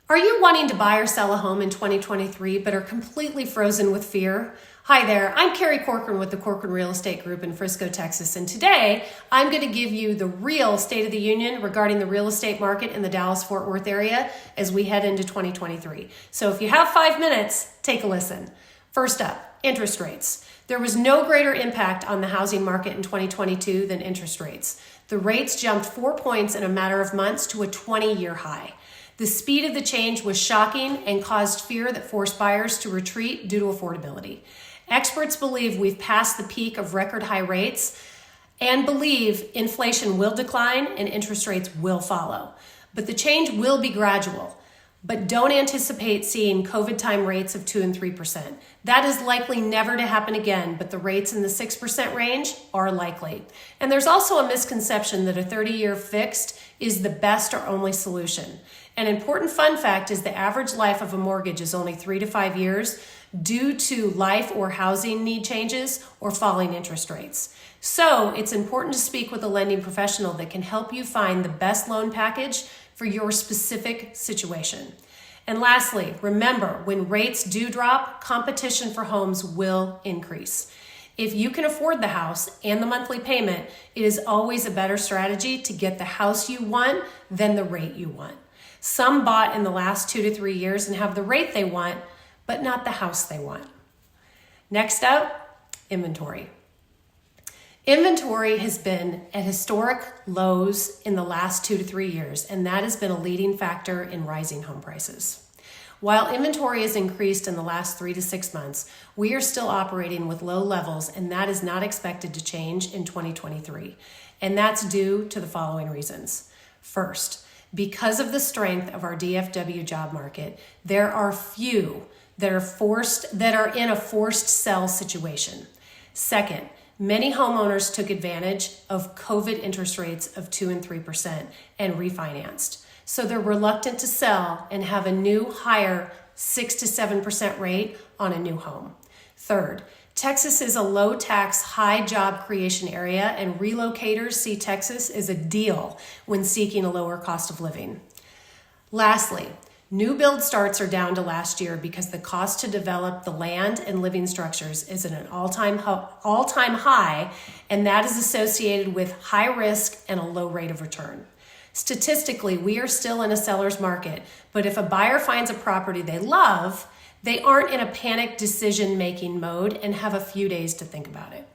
Are you wanting to buy or sell a home in 2023 but are completely frozen with fear? Hi there, I'm Carrie Corcoran with the Corcoran Real Estate Group in Frisco, Texas, and today I'm going to give you the real State of the Union regarding the real estate market in the Dallas-Fort Worth area as we head into 2023. So if you have 5 minutes, take a listen. First up, interest rates. There was no greater impact on the housing market in 2022 than interest rates. The rates jumped 4 points in a matter of months to a 20-year high. The speed of the change was shocking and caused fear that forced buyers to retreat due to affordability. Experts believe we've passed the peak of record high rates and believe inflation will decline and interest rates will follow. But the change will be gradual. But don't anticipate seeing COVID time rates of 2 and 3%. That is likely never to happen again, but the rates in the 6% range are likely. And there's also a misconception that a 30-year fixed is the best or only solution. An important fun fact is the average life of a mortgage is only 3 to 5 years due to life or housing need changes or falling interest rates. So it's important to speak with a lending professional that can help you find the best loan package for your specific situation. And lastly, remember, when rates do drop, competition for homes will increase. If you can afford the house and the monthly payment, it is always a better strategy to get the house you want than the rate you want. Some bought in the last 2 to 3 years and have the rate they want, but not the house they want. Next up, inventory. Inventory has been at historic lows in the last 2 to 3 years, and that has been a leading factor in rising home prices. While inventory has increased in the last 3 to 6 months, we are still operating with low levels, and that is not expected to change in 2023. And that's due to the following reasons. First, because of the strength of our DFW job market, there are few that are in a forced sell situation. Second, many homeowners took advantage of COVID interest rates of 2 and 3% and refinanced. So they're reluctant to sell and have a new higher 6 to 7% rate on a new home. Third, Texas is a low tax, high job creation area, and relocators see Texas as a deal when seeking a lower cost of living. Lastly, new build starts are down to last year because the cost to develop the land and living structures is at an all-time high, and that is associated with high risk and a low rate of return. Statistically, we are still in a seller's market, but if a buyer finds a property they love, they aren't in a panic decision-making mode and have a few days to think about it.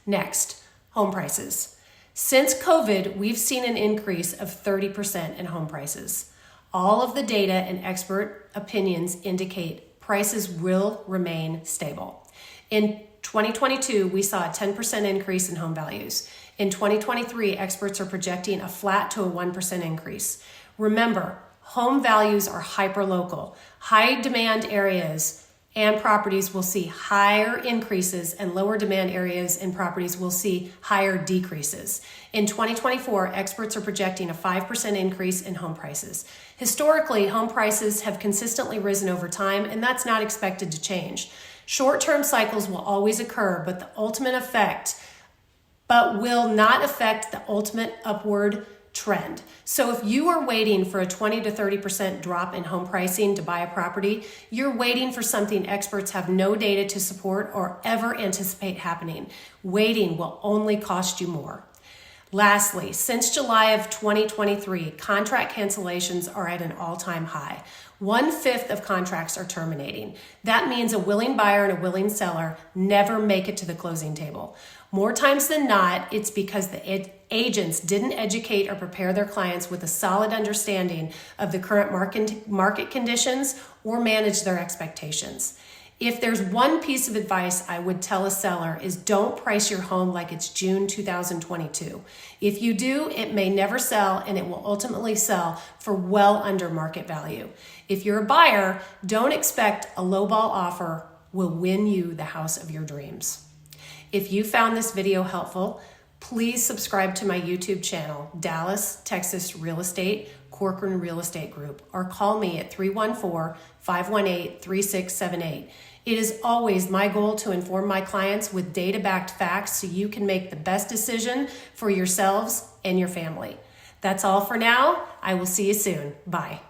Next, home prices. Since COVID, we've seen an increase of 30% in home prices. All of the data and expert opinions indicate prices will remain stable. In 2022, we saw a 10% increase in home values. In 2023, experts are projecting a flat to a 1% increase. Remember, home values are hyperlocal. High demand areas and properties will see higher increases, and lower demand areas and properties will see higher decreases. In 2024, experts are projecting a 5% increase in home prices. Historically, home prices have consistently risen over time, and that's not expected to change. Short-term cycles will always occur, but will not affect the ultimate upward trend. So if you are waiting for a 20 to 30% drop in home pricing to buy a property, you're waiting for something experts have no data to support or ever anticipate happening. Waiting will only cost you more. Lastly, since July of 2023, contract cancellations are at an all-time high. 1/5 of contracts are terminating. That means a willing buyer and a willing seller never make it to the closing table. More times than not, it's because the agents didn't educate or prepare their clients with a solid understanding of the current market conditions or manage their expectations. If there's one piece of advice I would tell a seller is don't price your home like it's June 2022. If you do, it may never sell, and it will ultimately sell for well under market value. If you're a buyer, don't expect a lowball offer will win you the house of your dreams. If you found this video helpful, please subscribe to my YouTube channel, Dallas, Texas Real Estate, Corcoran Real Estate Group, or call me at 314-518-3678. It is always my goal to inform my clients with data-backed facts so you can make the best decision for yourselves and your family. That's all for now. I will see you soon. Bye.